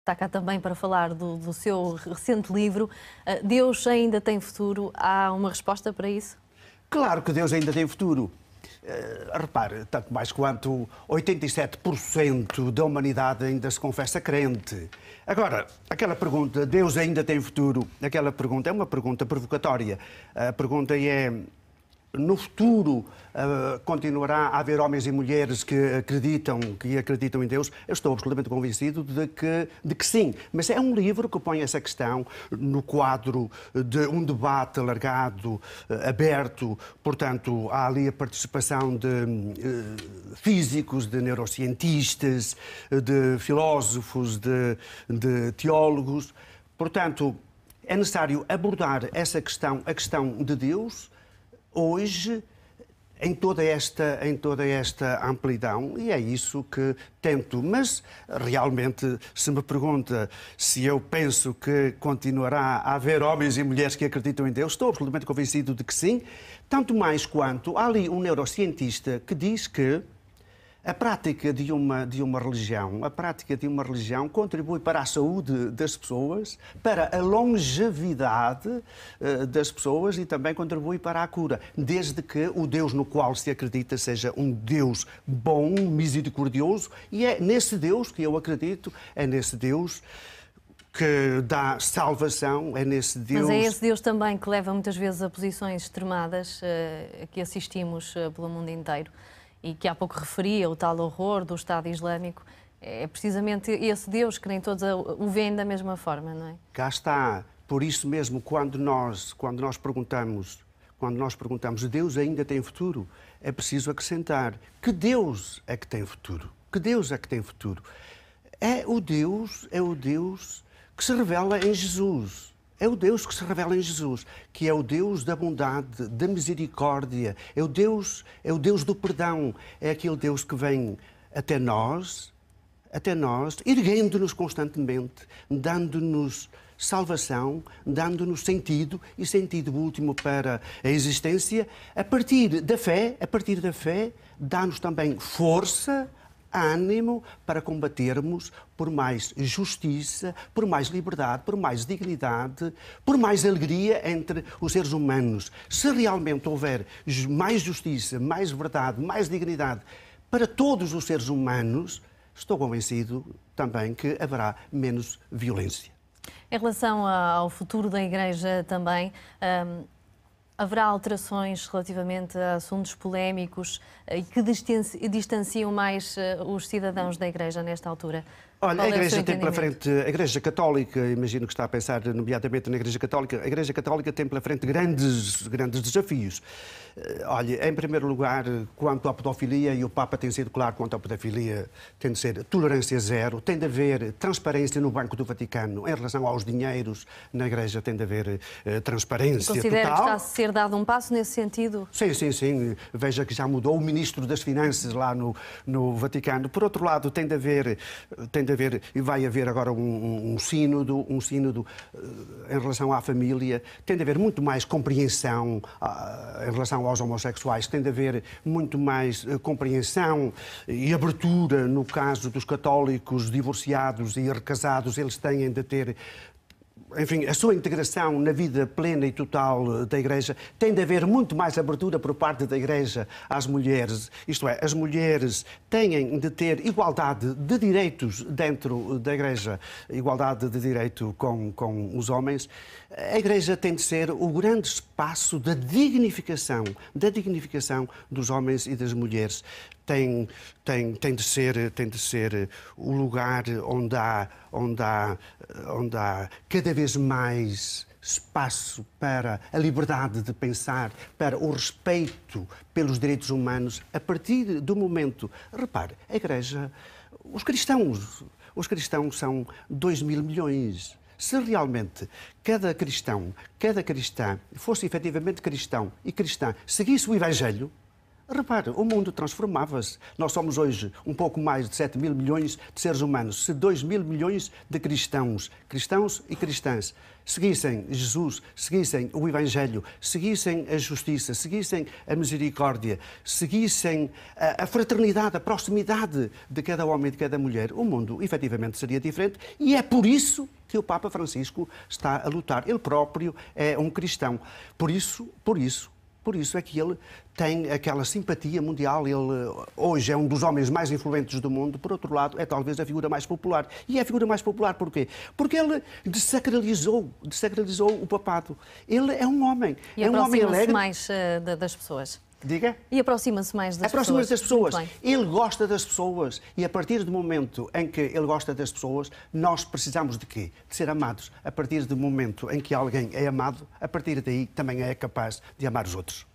está cá também para falar do seu recente livro. Deus ainda tem futuro? Há uma resposta para isso? Claro que Deus ainda tem futuro. Repare, tanto mais quanto 87% da humanidade ainda se confessa crente. Agora, aquela pergunta, Deus ainda tem futuro, aquela pergunta é uma pergunta provocatória. A pergunta é, no futuro continuará a haver homens e mulheres que acreditam em Deus? Eu estou absolutamente convencido de que sim. Mas é um livro que põe essa questão no quadro de um debate alargado, aberto. Portanto, há ali a participação de físicos, de neurocientistas, de filósofos, de teólogos. Portanto, é necessário abordar essa questão, a questão de Deus, hoje, em toda esta amplidão, e é isso que tento. Mas, realmente, se me pergunta se eu penso que continuará a haver homens e mulheres que acreditam em Deus, estou absolutamente convencido de que sim, tanto mais quanto há ali um neurocientista que diz que a prática de uma religião contribui para a saúde das pessoas, para a longevidade das pessoas e também contribui para a cura, desde que o Deus no qual se acredita seja um Deus bom, misericordioso, e é nesse Deus que eu acredito, é nesse Deus que dá salvação, é nesse Deus... Mas é esse Deus também que leva muitas vezes a posições extremadas a que assistimos pelo mundo inteiro. E que há pouco referia, o tal horror do Estado Islâmico, é precisamente esse Deus que nem todos o veem da mesma forma, não é? Cá está. Por isso mesmo, quando nós perguntamos, Deus ainda tem futuro, é preciso acrescentar que Deus é que tem futuro. Que Deus é que tem futuro. É o Deus que se revela em Jesus. É o Deus que se revela em Jesus, que é o Deus da bondade, da misericórdia, é o Deus do perdão, é aquele Deus que vem até nós, erguendo-nos constantemente, dando-nos salvação, dando-nos sentido e sentido último para a existência. A partir da fé, dá-nos também força, ânimo para combatermos por mais justiça, por mais liberdade, por mais dignidade, por mais alegria entre os seres humanos. Se realmente houver mais justiça, mais verdade, mais dignidade para todos os seres humanos, estou convencido também que haverá menos violência. Em relação ao futuro da Igreja também, haverá alterações relativamente a assuntos polémicos e que distanciam mais os cidadãos da Igreja nesta altura? Olha, a Igreja tem pela frente, a Igreja Católica, imagino que está a pensar nomeadamente na Igreja Católica, a Igreja Católica tem pela frente grandes desafios. Olha, em primeiro lugar, quanto à pedofilia, e o Papa tem sido claro quanto à pedofilia, tem de ser tolerância zero, tem de haver transparência no Banco do Vaticano em relação aos dinheiros, na Igreja tem de haver transparência total. Considera que está a ser dado um passo nesse sentido? Sim. Veja que já mudou o Ministro das Finanças lá no Vaticano. Por outro lado, tem de haver, e vai haver agora um sínodo em relação à família, tem de haver muito mais compreensão em relação aos homossexuais, tem de haver muito mais compreensão e abertura no caso dos católicos divorciados e recasados, eles têm de ter, enfim, a sua integração na vida plena e total da Igreja. Tem de haver muito mais abertura por parte da Igreja às mulheres. Isto é, as mulheres têm de ter igualdade de direitos dentro da Igreja, igualdade de direito com os homens. A Igreja tem de ser o grande espaço da dignificação dos homens e das mulheres. Tem de ser o lugar onde há cada vez mais espaço para a liberdade de pensar, para o respeito pelos direitos humanos, a partir do momento... Repare, a Igreja, os cristãos são 2 mil milhões. Se realmente cada cristã fosse efetivamente cristão e cristã, seguisse o Evangelho, Repare, o mundo transformava-se. Nós somos hoje um pouco mais de 7 mil milhões de seres humanos. Se 2 mil milhões de cristãos e cristãs, seguissem Jesus, seguissem o Evangelho, seguissem a justiça, seguissem a misericórdia, seguissem a fraternidade, a proximidade de cada homem e de cada mulher, o mundo efetivamente seria diferente, e é por isso que o Papa Francisco está a lutar. Ele próprio é um cristão. Por isso é que ele tem aquela simpatia mundial. Ele hoje é um dos homens mais influentes do mundo. Por outro lado, é talvez a figura mais popular. E é a figura mais popular porquê? Porque ele desacralizou o papado. Ele é um homem. E é um homem alegre. mais das pessoas. Diga? E aproxima-se mais das pessoas. Aproxima-se das pessoas. Ele gosta das pessoas. E a partir do momento em que ele gosta das pessoas, nós precisamos de quê? De ser amados. A partir do momento em que alguém é amado, a partir daí também é capaz de amar os outros.